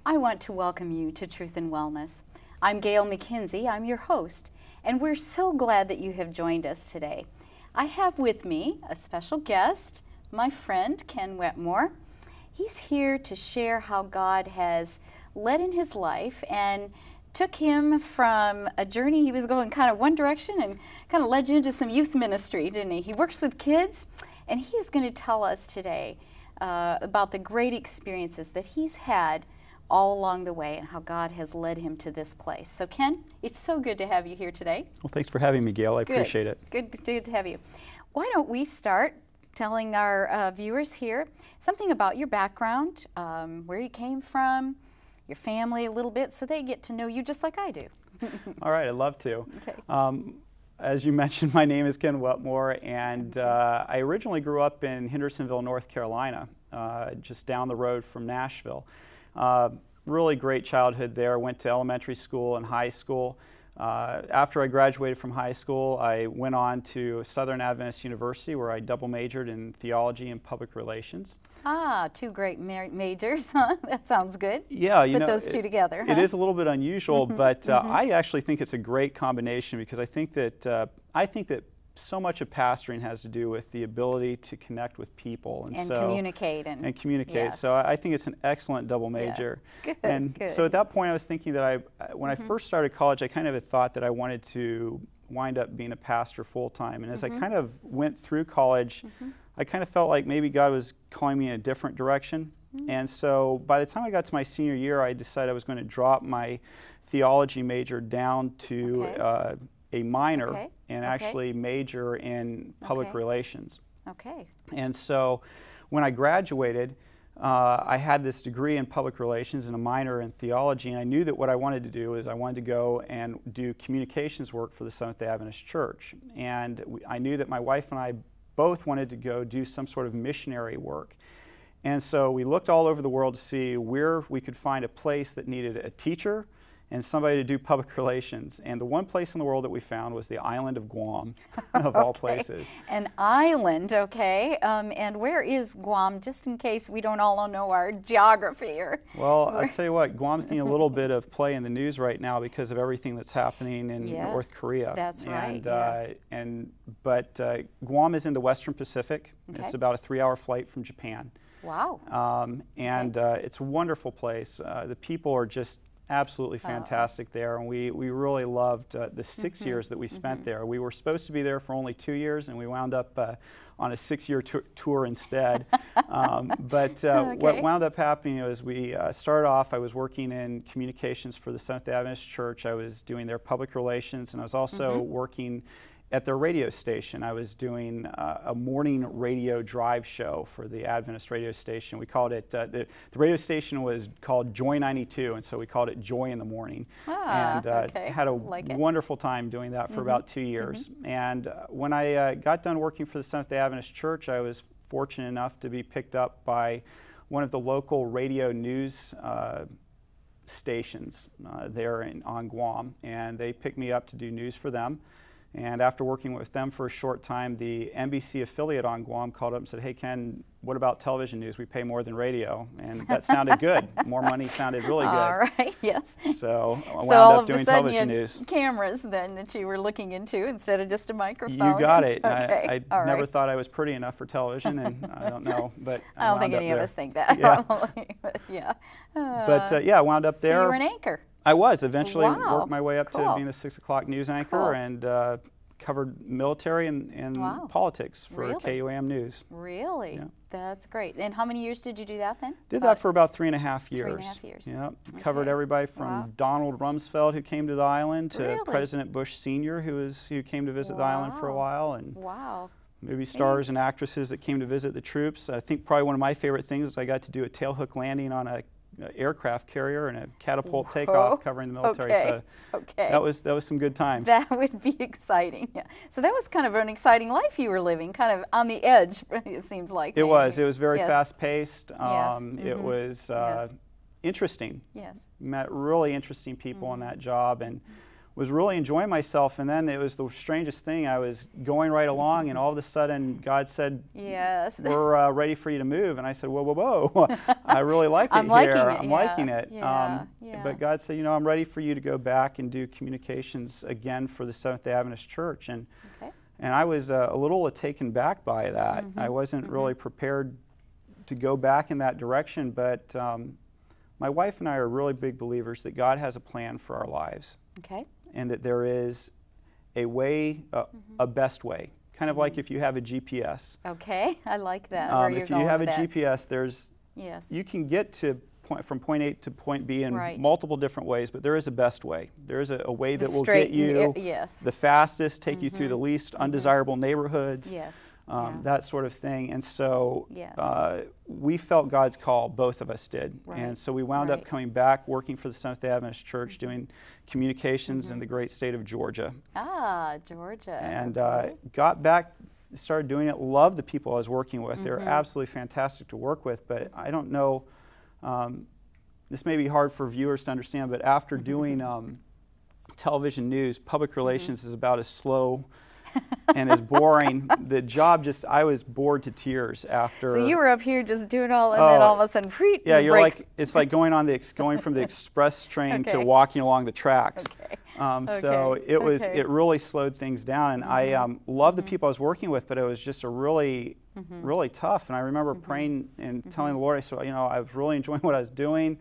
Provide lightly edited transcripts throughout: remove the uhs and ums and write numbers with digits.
I want to welcome you to Truth and Wellness. I'm Gail McKenzie, I'm your host, and we're so glad that you have joined us today. I have with me a special guest, my friend Ken Wetmore. He's here to share how God has led in his life and took him from a journey. He was going kind of one direction and kind of led you into some youth ministry, didn't he? He works with kids, and he's going to tell us today about the great experiences that he's had all along the way and how God has led him to this place. So Ken, it's so good to have you here today. Well, thanks for having me, Gail. I appreciate it. Good to have you. Why don't we start telling our viewers here something about your background, where you came from, your family a little bit, so they get to know you just like I do. All right, I'd love to. Okay. As you mentioned, my name is Ken Wetmore, and I originally grew up in Hendersonville, North Carolina, just down the road from Nashville. Really great childhood there. Went to elementary school and high school. After I graduated from high school, I went on to Southern Adventist University, where I double majored in theology and public relations. Ah, two great majors, huh? That sounds good. Yeah, you Put know, those two together. Huh? It is a little bit unusual, but I actually think it's a great combination because I think that so much of pastoring has to do with the ability to connect with people and communicate. And communicate. Yes. So I think it's an excellent double major. Yeah. Good. So at that point I was thinking that when I first started college, I kind of had thought that I wanted to wind up being a pastor full-time. And as I kind of went through college, I kind of felt like maybe God was calling me in a different direction. And so by the time I got to my senior year, I decided I was going to drop my theology major down to a minor and actually major in public relations. Okay. And so when I graduated, I had this degree in public relations and a minor in theology, and I knew that what I wanted to do is I wanted to go and do communications work for the Seventh-day Adventist Church. And I knew that my wife and I both wanted to go do some sort of missionary work. And so we looked all over the world to see where we could find a place that needed a teacher and somebody to do public relations. And the one place in the world that we found was the island of Guam, of all places. An island, okay. And where is Guam, just in case we don't all know our geography? Well, I'll tell you what, Guam's getting a little bit of play in the news right now because of everything that's happening in North Korea. That's right, But Guam is in the Western Pacific. Okay. It's about a 3-hour flight from Japan. Wow. It's a wonderful place. The people are just absolutely fantastic there, and we really loved the 6 years that we spent there. We were supposed to be there for only 2 years, and we wound up on a 6-year tour instead. What wound up happening was we started off, I was working in communications for the Seventh-day Adventist Church. I was doing their public relations, and I was also working at their radio station. I was doing a morning radio drive show for the Adventist radio station. We called it, the radio station was called Joy 92, and so we called it Joy in the Morning. And had a wonderful time doing that for about 2 years. And when I got done working for the Seventh-day Adventist Church, I was fortunate enough to be picked up by one of the local radio news stations there on Guam, and they picked me up to do news for them. And after working with them for a short time, the NBC affiliate on Guam called up and said, "Hey Ken, what about television news? We pay more than radio." And that sounded good. More money sounded really good. All right, yes. So I wound all up of doing a sudden television you had news. Cameras then that you were looking into instead of just a microphone. You got it. Okay. I never thought I was pretty enough for television, and I don't know, but I don't think any of us think that. Yeah. Yeah. I wound up there. So you were an anchor. I was. Eventually Wow. worked my way up Cool. to being a 6 o'clock news anchor and covered military and politics for Really? KUAM News. Really? Yeah. That's great. And how many years did you do that then? Did that for about 3.5 years. 3.5 years. Yeah. Covered everybody from Donald Rumsfeld, who came to the island, to President Bush Sr., who came to visit the island for a while, and movie stars and actresses that came to visit the troops. I think probably one of my favorite things is I got to do a tailhook landing on a aircraft carrier and a catapult takeoff covering the military. So that was some good times. That would be exciting. Yeah. So that was kind of an exciting life you were living, kind of on the edge, it seems like. It was. It was very fast-paced. Yes. It was interesting. Yes. Met really interesting people in that job, and was really enjoying myself, and then it was the strangest thing. I was going right along, and all of a sudden God said, yes, we're ready for you to move. And I said, whoa, whoa, whoa, I really like it I'm liking here. it, I'm yeah, liking it. yeah, yeah. But God said, you know, I'm ready for you to go back and do communications again for the Seventh-day Adventist Church. And Okay. and I was a little taken back by that. I wasn't really prepared to go back in that direction, but my wife and I are really big believers that God has a plan for our lives, Okay. and that there is a way, a best way. Kind of like if you have a GPS. Okay, I like that. Where you're If you going have a with that. GPS, there's Yes. you can get to from point A to point B in Right. multiple different ways, but there is a best way. There is a way The that will straight- get you yes. the fastest, take you through the least undesirable neighborhoods, Yes. Yeah. that sort of thing. And so Yes. we felt God's call, both of us did. Right. And so we wound up Right. coming back, working for the Seventh-day Adventist Church, doing communications in the great state of Georgia. Ah, Georgia. And Okay. got back, started doing it, loved the people I was working with. They were absolutely fantastic to work with, but I don't know, this may be hard for viewers to understand, but after doing television news, public relations is about as slow and as boring. The job just, I was bored to tears after. So you were up here just doing all, and then all of a sudden, freet, Yeah, the you're brakes. like, it's like going on the going from the express train to Okay. walking along the tracks. Okay. So Okay. it was, Okay. it really slowed things down, and I loved the people I was working with, but it was just a really, really tough. And I remember praying and telling the Lord, I said, you know, I was really enjoying what I was doing.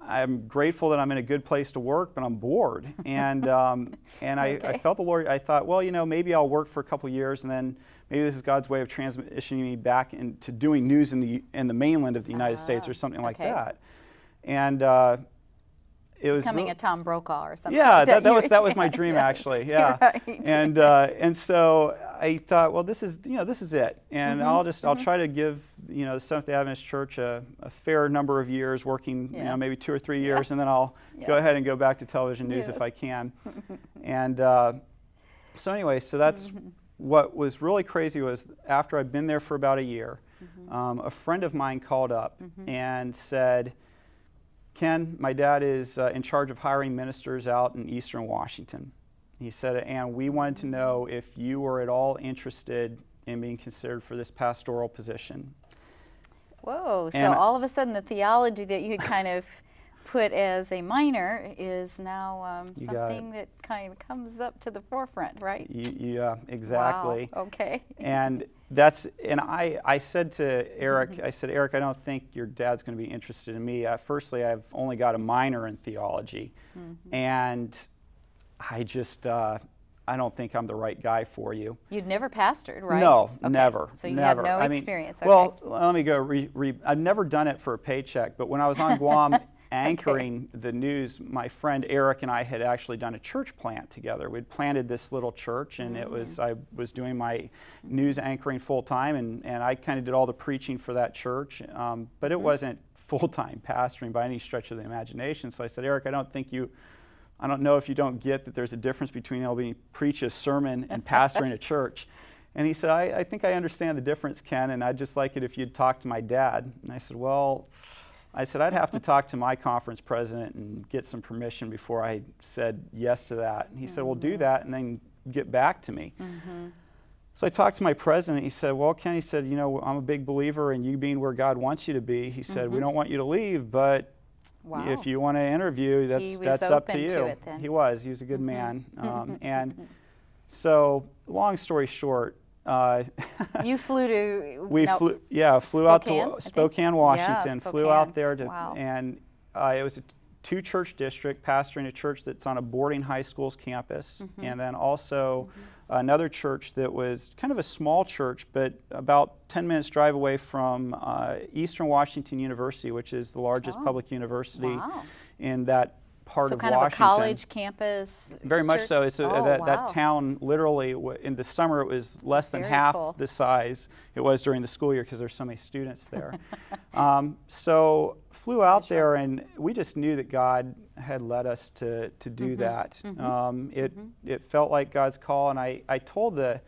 I'm grateful that I'm in a good place to work, but I'm bored. And I felt the Lord, I thought, well, you know, maybe I'll work for a couple years, and then maybe this is God's way of transitioning me back into doing news in the mainland of the United States or something like that. And it was Becoming a Tom Brokaw or something. yeah, like that was my dream actually. Yeah, Right. And so I thought, well, this is it, and I'll try to give the Seventh-day Adventist Church a fair number of years working, maybe 2 or 3 years, and then I'll go ahead and go back to television news if I can. And so anyway, so that's what was really crazy was after I'd been there for about a year, a friend of mine called up and said, Ken, my dad is in charge of hiring ministers out in Eastern Washington. He said, and we wanted to know if you were at all interested in being considered for this pastoral position. Whoa, so And all of a sudden the theology that you had kind of put as a minor is now You got something that kind of comes up to the forefront, right? Yeah, exactly. Wow, okay. And I said to Eric, I said, Eric, I don't think your dad's going to be interested in me. Firstly, I've only got a minor in theology, and I just, I don't think I'm the right guy for you. You'd never pastored, right? No, Okay. never. So you never. had no I mean, experience. Okay. Well, let me go. I've never done it for a paycheck, but when I was on Guam anchoring the news, my friend Eric and I had actually done a church plant together. We'd planted this little church, and I was doing my news anchoring full time, and I kind of did all the preaching for that church, but it wasn't full-time pastoring by any stretch of the imagination. So I said, Eric, I don't know if you don't get that there's a difference between helping preach a sermon and pastoring a church. And he said, I think I understand the difference, Ken, and I'd just like it if you'd talk to my dad. And I said, well, I'd have to talk to my conference president and get some permission before I said yes to that. And he said, well, do that and then get back to me. So I talked to my president. He said, well, Ken, he said, you know, I'm a big believer in you being where God wants you to be. He said, we don't want you to leave, but if you want to interview, that's up to you. To it, then. He was a good man. And so, long story short, you flew to flew out to Spokane, Washington. Yeah, Flew out there to, wow. and it was a 2-church district, pastoring a church that's on a boarding high school's campus, and then also another church that was kind of a small church, but about 10 minutes drive away from Eastern Washington University, which is the largest public university in that part of Washington. So kind of a college campus. Very much church? so. It's that wow. town literally, in the summer it was less than Very half cool. the size it was during the school year because there's so many students there. So flew out there, and we just knew that God had led us to do that. It felt like God's call, and I told the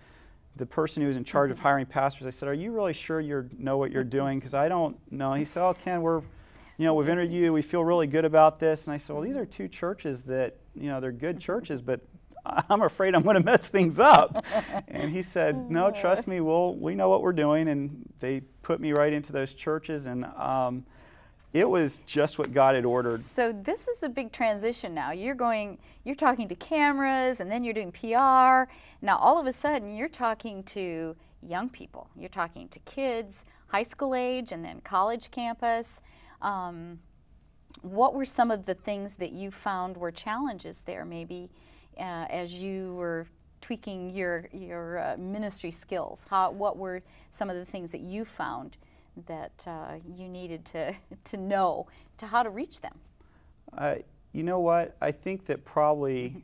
person who was in charge of hiring pastors, I said, are you really sure you know what you're doing? Because I don't know. He said, oh, Ken, you know, we've interviewed you, we feel really good about this. And I said, well, these are two churches that, you know, they're good churches, but I'm afraid I'm going to mess things up. And he said, no, trust me, we know what we're doing. And they put me right into those churches, and it was just what God had ordered. So this is a big transition now. You're talking to cameras, and then you're doing PR. Now all of a sudden you're talking to young people. You're talking to kids, high school age, and then college campus. What were some of the things that you found were challenges there, maybe as you were tweaking your ministry skills? What were some of the things that you found that you needed to know how to reach them? You know what? I think that probably,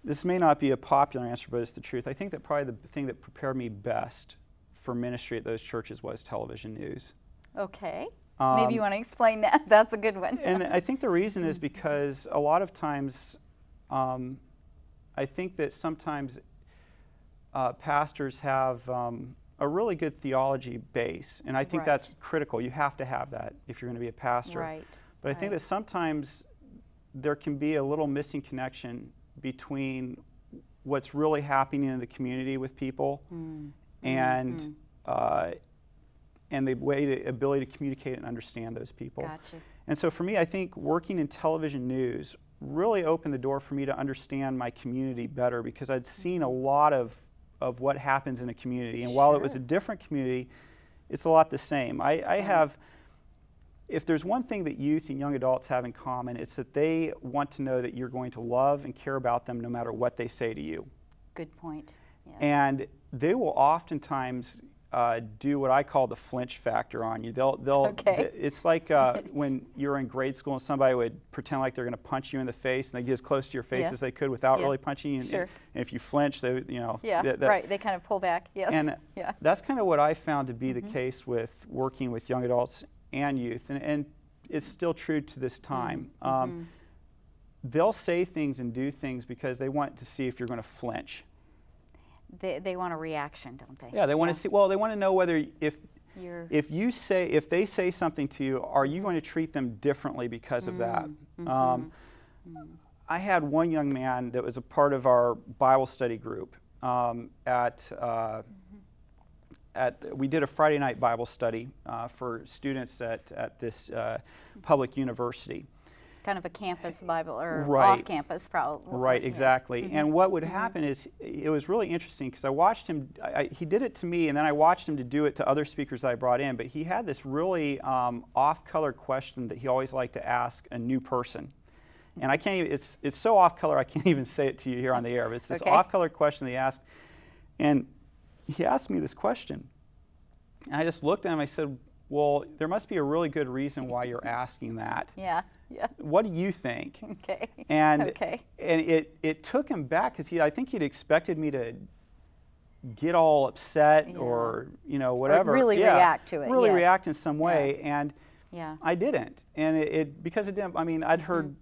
this may not be a popular answer, but it's the truth. I think that probably the thing that prepared me best for ministry at those churches was television news. Okay. Maybe you want to explain that. That's a good one. And I think the reason is because a lot of times, I think that sometimes pastors have a really good theology base, and I think that's critical. You have to have that if you're going to be a pastor. Right. But I think that sometimes there can be a little missing connection between what's really happening in the community with people and the ability to communicate and understand those people. Gotcha. And so for me, I think working in television news really opened the door for me to understand my community better, because I'd seen a lot of what happens in a community. And while it was a different community, it's a lot the same. I have, if there's one thing that youth and young adults have in common, it's that they want to know that you're going to love and care about them no matter what they say to you. Good point. Yes. And they will oftentimes do what I call the flinch factor on you. It's like when you're in grade school and somebody would pretend like they're going to punch you in the face, and they get as close to your face as they could without really punching you. And if you flinch, they, you know. Right. They kind of pull back. Yes. And that's kind of what I found to be the case with working with young adults and youth, and it's still true to this time. They'll say things and do things because they want to see if you're going to flinch. They want a reaction, don't they? Yeah, they want to see. Well, they want to know whether if they say something to you, are you going to treat them differently because of that? I had one young man that was a part of our Bible study group we did a Friday night Bible study for students at this public university. Kind of a campus Bible, or off-campus probably. Right, exactly. And what would happen is, it was really interesting because I watched him, he did it to me, and then I watched him to do it to other speakers that I brought in, but he had this really off-color question that he always liked to ask a new person. And I can't even, it's so off-color I can't even say it to you here on the air, but it's this off-color question that he asked. And he asked me this question. And I just looked at him, I said, well, there must be a really good reason why you're asking that. Yeah. What do you think? Okay. And it took him back, because I think he'd expected me to get all upset or whatever. Or really react to it. Really react in some way, and I didn't. And because it didn't. I mean, I'd heard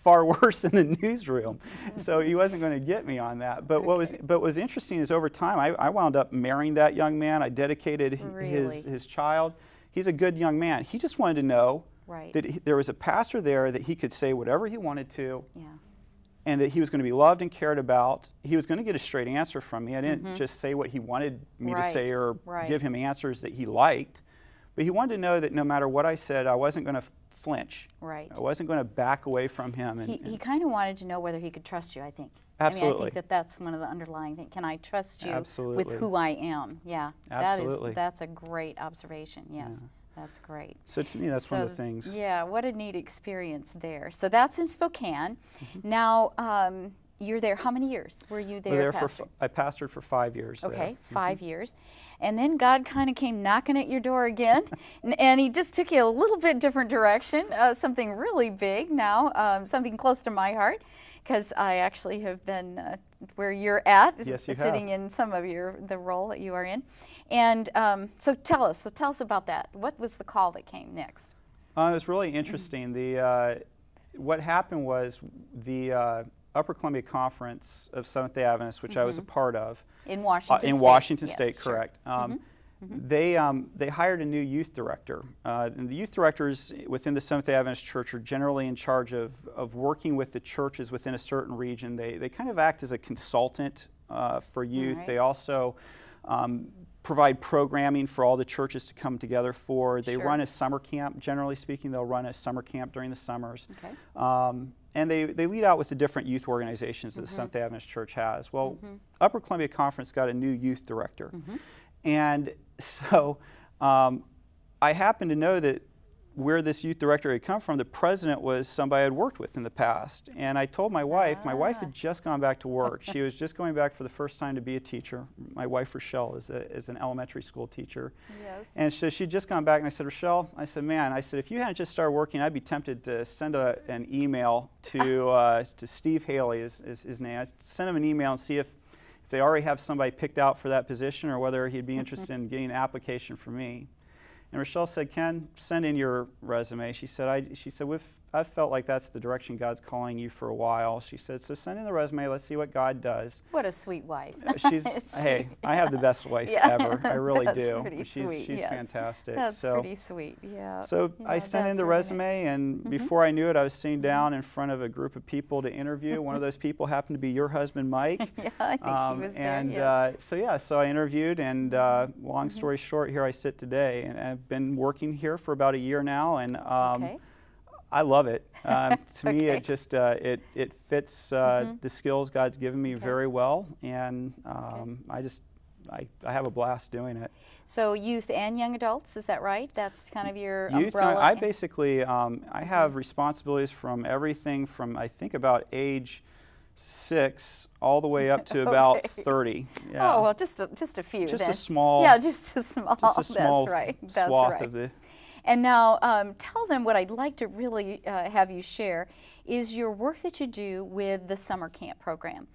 far worse in the newsroom, so he wasn't going to get me on that. But what was interesting is, over time, I wound up marrying that young man. I dedicated his child. He's a good young man. He just wanted to know that there was a pastor there that he could say whatever he wanted to, and that he was going to be loved and cared about. He was going to get a straight answer from me. I didn't just say what he wanted me to say or give him answers that he liked. But he wanted to know that no matter what I said, I wasn't going to flinch. Right. I wasn't going to back away from him. And he kind of wanted to know whether he could trust you, I think. Absolutely. I mean, I think that's one of the underlying things. Can I trust you Absolutely. with who I am? Yeah. Absolutely. That's a great observation. Yes. Yeah. That's great. So to me, that's one of the things. Yeah, what a neat experience there. So that's in Spokane. Now, you're there, how many years were you there, Pastor? I pastored for 5 years. Okay, 5 years. And then God kind of came knocking at your door again, and he just took you a little bit different direction, something really big now, something close to my heart, because I actually have been where you're at, sitting in some of the role that you are in. And so tell us about that. What was the call that came next? It was really interesting. What happened was the Upper Columbia Conference of Seventh-day Adventists, which I was a part of. In Washington State. In Washington State, correct. they hired a new youth director. And the youth directors within the Seventh-day Adventist Church are generally in charge of working with the churches within a certain region. They kind of act as a consultant for youth. Right. They also provide programming for all the churches to come together for. They run a summer camp. Generally speaking, they'll run a summer camp during the summers. Okay. And they lead out with the different youth organizations that the Seventh-day Adventist Church has. Well, Upper Columbia Conference got a new youth director. And so I happen to know that where this youth director had come from, the president was somebody I'd worked with in the past. And I told my wife had just gone back to work. She was just going back for the first time to be a teacher. My wife, Rochelle, is an elementary school teacher. Yes. And so she'd just gone back, and I said, Rochelle, I said, man, if you hadn't just started working, I'd be tempted to send an email to Steve Haley, is his name. I'd send him an email and see if they already have somebody picked out for that position or whether he'd be interested in getting an application from me. And Rochelle said, Ken, send in your resume. She said, I've felt like that's the direction God's calling you for a while. She said, so send in the resume. Let's see what God does. What a sweet wife. Hey, I have the best wife ever. I really do. She's fantastic. That's pretty sweet, yeah. So I sent in the resume, and before I knew it, I was sitting down in front of a group of people to interview. One of those people happened to be your husband, Mike. Yeah, I think he was there, And so I interviewed, and long story short, here I sit today. And I've been working here for about a year now, and I love it. To me, it just it fits the skills God's given me very well, and I have a blast doing it. So youth and young adults, is that right? That's kind of your youth, umbrella? I basically I have responsibilities from everything from I think about age 6 all the way up to about 30. Yeah. Oh well, just a few. Just then. a small. Yeah, just a small. That's right. That's swath right. of the. And now tell them what I'd like to really have you share is your work that you do with the summer camp program.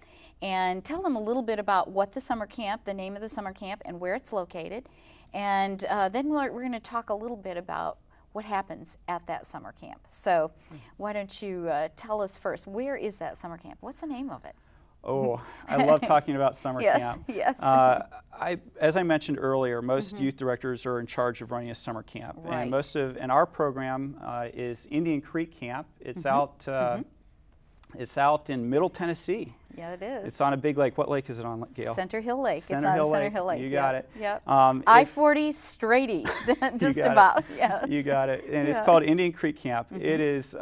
And tell them a little bit about what the summer camp, the name of the summer camp, and where it's located. And then we're going to talk a little bit about what happens at that summer camp. So why don't you tell us first, where is that summer camp? What's the name of it? Oh, I love talking about summer camp. Yes. As I mentioned earlier, most youth directors are in charge of running a summer camp, Right. and our program is Indian Creek Camp. It's out. It's out in Middle Tennessee. Yeah, it is. It's on a big lake. What lake is it on, Gail? Center Hill Lake. Center it's on Hill Center Lake. Hill Lake. You got it. Yep. I-40 straight east, just about. Yes. You got it. And it's called Indian Creek Camp. It is.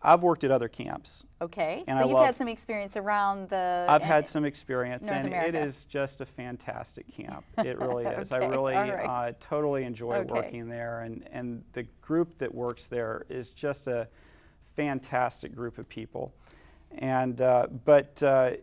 I've worked at other camps. Okay. And so you've had some experience around the. I've had some experience, North and America. it is just a fantastic camp. It really is. Okay, I really all totally enjoy working there, and the group that works there is just a fantastic group of people. And but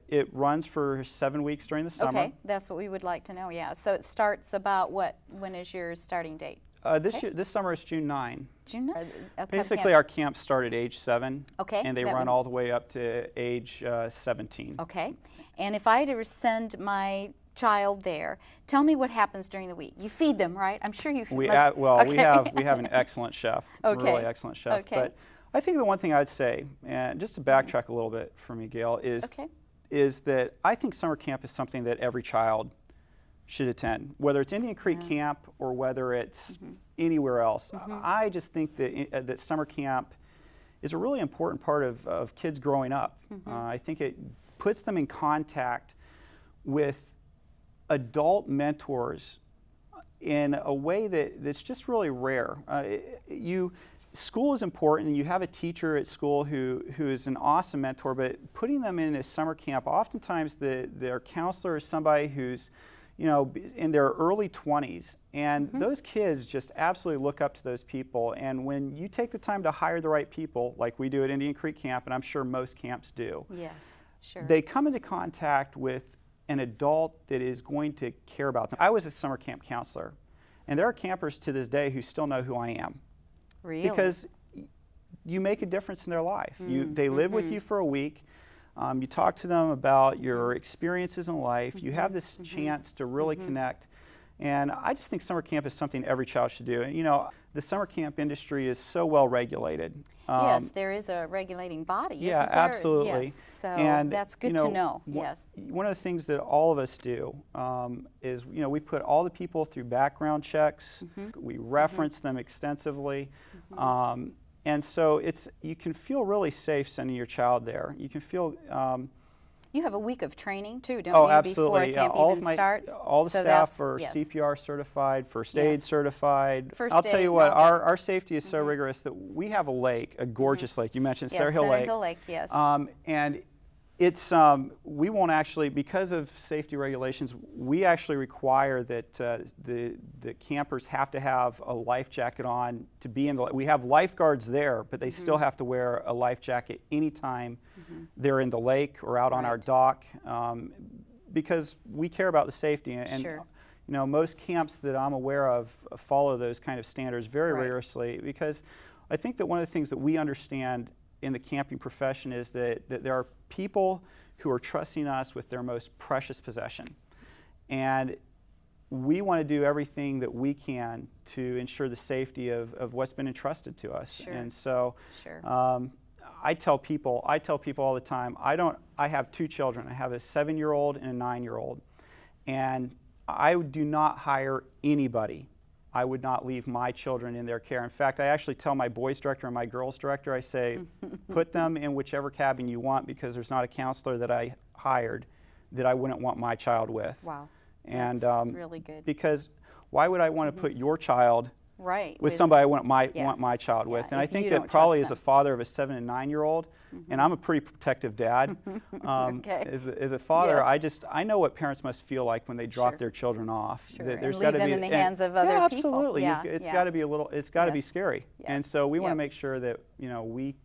it runs for 7 weeks during the summer. Okay, that's what we would like to know. Yeah. So it starts about what? When is your starting date? This summer is June 9. June 9. Basically, our camps start at age 7. Okay. And they run all the way up to age 17. Okay. And if I were to send my child there, tell me what happens during the week. You feed them, right? I'm sure you feed them. We have an excellent chef. Really excellent chef. Okay. But I think the one thing I'd say, and just to backtrack a little bit for me, Gail, is that I think summer camp is something that every child should attend, whether it's Indian Creek Camp or whether it's anywhere else. I just think that that summer camp is a really important part of kids growing up. I think it puts them in contact with adult mentors in a way that's just really rare. School is important, and you have a teacher at school who is an awesome mentor, but putting them in a summer camp, oftentimes their counselor is somebody who's in their early 20s, and those kids just absolutely look up to those people. And when you take the time to hire the right people, like we do at Indian Creek Camp, and I'm sure most camps do, yes, sure, they come into contact with an adult that is going to care about them. I was a summer camp counselor, and there are campers to this day who still know who I am. Really? Because you make a difference in their life. They live with you for a week. You talk to them about your experiences in life. You have this chance to really connect. And I just think summer camp is something every child should do. And the summer camp industry is so well regulated. Yes, there is a regulating body, Yeah, isn't there? absolutely. Yes, so And, that's good to know, yes. One of the things that all of us do is, we put all the people through background checks. We reference them extensively. And so you can feel really safe sending your child there. You can feel you have a week of training too, don't oh, you, absolutely. before camp all even starts? All the So staff are yes. CPR certified, first aid Yes. certified. First I'll tell aid, you what, okay. our safety is so rigorous that we have a lake, a gorgeous lake. You mentioned Yes, Center Hill Lake. Hill Lake, yes. And it's, we won't actually, because of safety regulations, we actually require that the campers have to have a life jacket on to be in the, we have lifeguards there, but they still have to wear a life jacket anytime they're in the lake or out on our dock, because we care about the safety. And Sure. most camps that I'm aware of follow those kind of standards very rigorously, because I think that one of the things that we understand in the camping profession is that there are people who are trusting us with their most precious possession. And we want to do everything that we can to ensure the safety of what's been entrusted to us. Sure. And so Sure. I tell people all the time, I have two children. I have a 7-year-old and a 9-year-old. And I do not hire anybody. I would not leave my children in their care. In fact, I actually tell my boys director and my girls director, I say, put them in whichever cabin you want, because there's not a counselor that I hired that I wouldn't want my child with. Wow. And That's really good. because why would I want to put your child with somebody I want my child with? And I if think you that don't probably trust as a them. father of a 7- and 9-year-old, and I'm a pretty protective dad, Okay. as a father, Yes. I know what parents must feel like when they drop Sure. their children off. Sure. That And there's leave gotta them be in the hands of other yeah, people. absolutely. Yeah, It's yeah. got to be it's got to be Yes. scary. Yeah. And so we want to Yep. make sure that we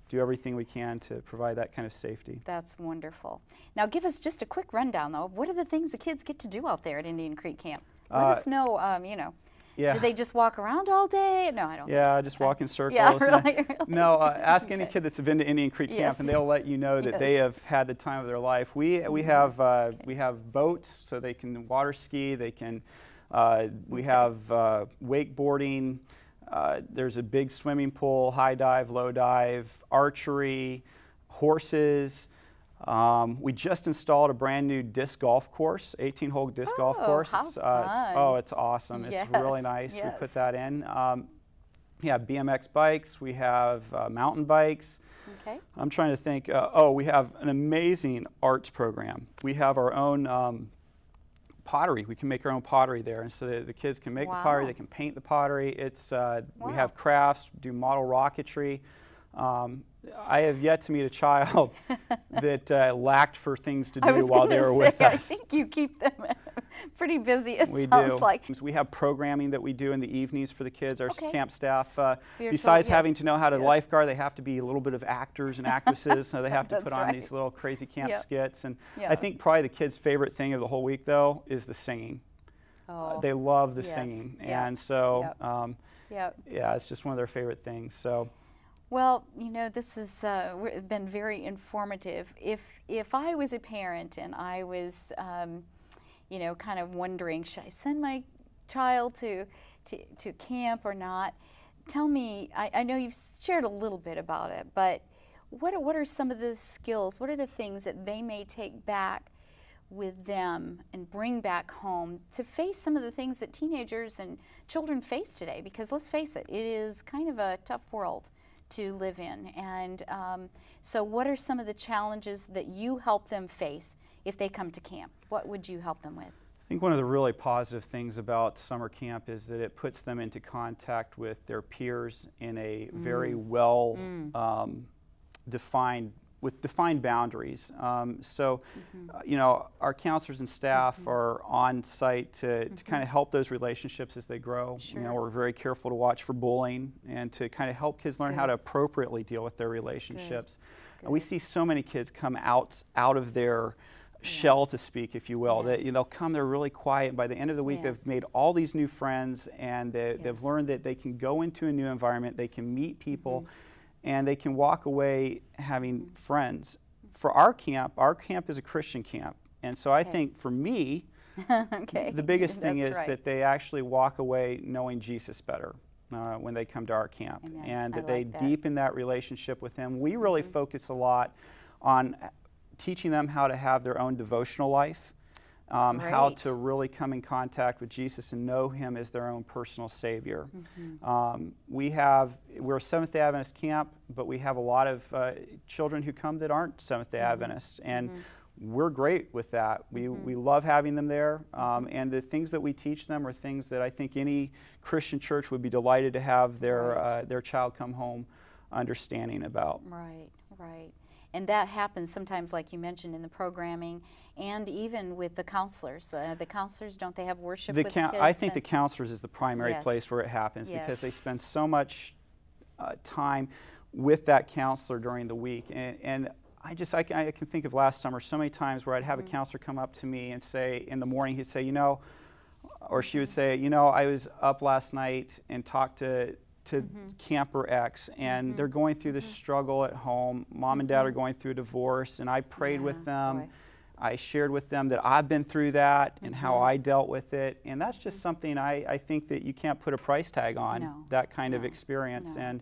do everything we can to provide that kind of safety. That's wonderful. Now give us just a quick rundown though. What are the things the kids get to do out there at Indian Creek Camp? Let us know, Yeah. do they just walk around all day? No, I don't Yeah, think so. just walk in circles. Yeah, And really? No, ask any kid that's been to Indian Creek Camp, Yes. and they'll let you know that they Yes. have had the time of their life. We have boats, so they can water ski. They can. We have wakeboarding. There's a big swimming pool, high dive, low dive, archery, horses. We just installed a brand new disc golf course, 18-hole disc golf course. How fun. It's awesome. Yes, It's really nice. We yes. put that in. We have BMX bikes. We have mountain bikes. Okay. I'm trying to think. We have an amazing arts program. We have our own pottery. We can make our own pottery there, and so the kids can make the pottery. They can paint the pottery. We have crafts. Do model rocketry. I have yet to meet a child that lacked for things to do while they were with us. I think you keep them pretty busy, it We sounds do. like. We have programming that we do in the evenings for the kids. Our Okay. camp staff, Spiritual, besides yes. having to know how to Yes. lifeguard, they have to be a little bit of actors and actresses, so they have to That's put on right. these little crazy camp Yep. skits. And Yeah. I think probably the kids' favorite thing of the whole week, though, is the singing. Oh, They love the yes. singing, Yeah. and so Yep. yeah, it's just one of their favorite things. So. Well, this has been very informative. If I was a parent and I was, kind of wondering, should I send my child to camp or not? Tell me. I know you've shared a little bit about it, but what are some of the skills? What are the things that they may take back with them and bring back home to face some of the things that teenagers and children face today? Because let's face it, it is kind of a tough world to live in. And so what are some of the challenges that you help them face if they come to camp? What would you help them with? I think one of the really positive things about summer camp is that it puts them into contact with their peers in a very well defined boundaries. Our counselors and staff are on site to kind of help those relationships as they grow. Sure. We're very careful to watch for bullying and to kind of help kids learn how Good. to appropriately deal with their relationships. Good. We see so many kids come out of their shell, to speak, if you will. Yes. That they'll come, they're really quiet, and by the end of the week Yes. they've made all these new friends, and they've Yes. learned that they can go into a new environment, they can meet people, and they can walk away having friends. For our camp is a Christian camp, and so I think for me, Okay. the biggest thing That's is right. that they actually walk away knowing Jesus better. when they come to our camp. Amen. And I that they like that. deepen that relationship with Him. We really focus a lot on teaching them how to have their own devotional life, how to really come in contact with Jesus and know Him as their own personal Savior. We're a Seventh-day Adventist camp, but we have a lot of children who come that aren't Seventh-day Adventists, and we're great with that. We love having them there, and the things that we teach them are things that I think any Christian church would be delighted to have their child come home understanding about. Right, right. And that happens sometimes, like you mentioned, in the programming and even with the counselors. The counselors, don't they have worship with kids? I think the counselors is the primary place where it happens, because they spend so much time with that counselor during the week. And I can think of last summer so many times where I'd have a counselor come up to me and say, in the morning, he'd say, you know, or she would say, you know, I was up last night and talked to camper X, and they're going through this struggle at home. Mom and Dad are going through a divorce, and I prayed with them. Boy. I shared with them that I've been through that and how I dealt with it. And that's just something I think that you can't put a price tag on, that kind of experience. And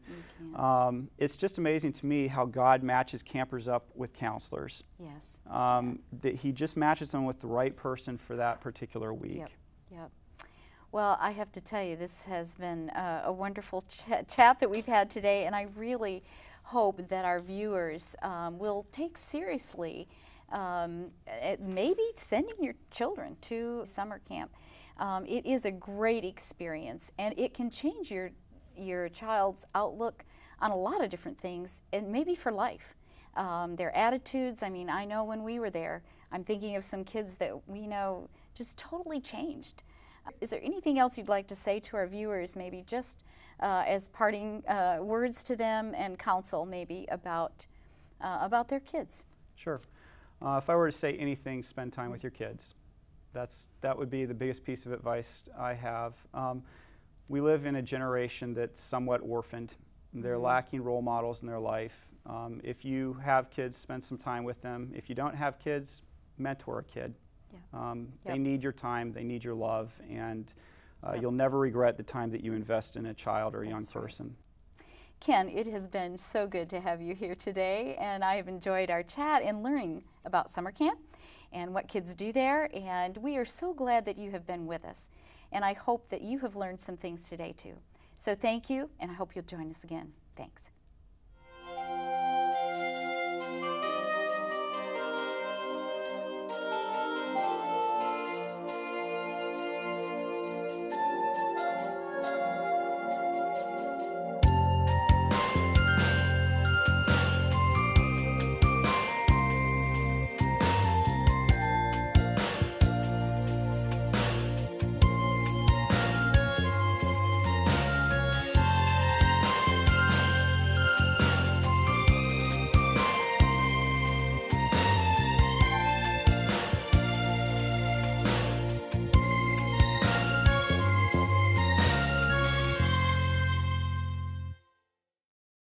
it's just amazing to me how God matches campers up with counselors. Yes. That He just matches them with the right person for that particular week. Yep. Yep. Well, I have to tell you, this has been a wonderful chat that we've had today, and I really hope that our viewers will take seriously maybe sending your children to summer camp. It is a great experience, and it can change your child's outlook on a lot of different things, and maybe for life. Their attitudes, I mean, I know when we were there, I'm thinking of some kids that we know just totally changed. Is there anything else you'd like to say to our viewers, maybe just as parting words to them and counsel maybe about their kids? Sure. If I were to say anything, spend time with your kids. That would be the biggest piece of advice I have. We live in a generation that's somewhat orphaned. They're lacking role models in their life. If you have kids, spend some time with them. If you don't have kids, mentor a kid. They need your time, they need your love, and you'll never regret the time that you invest in a child or a young person. Ken, it has been so good to have you here today, and I have enjoyed our chat and learning about summer camp and what kids do there, and we are so glad that you have been with us, and I hope that you have learned some things today too. So thank you, and I hope you'll join us again. Thanks.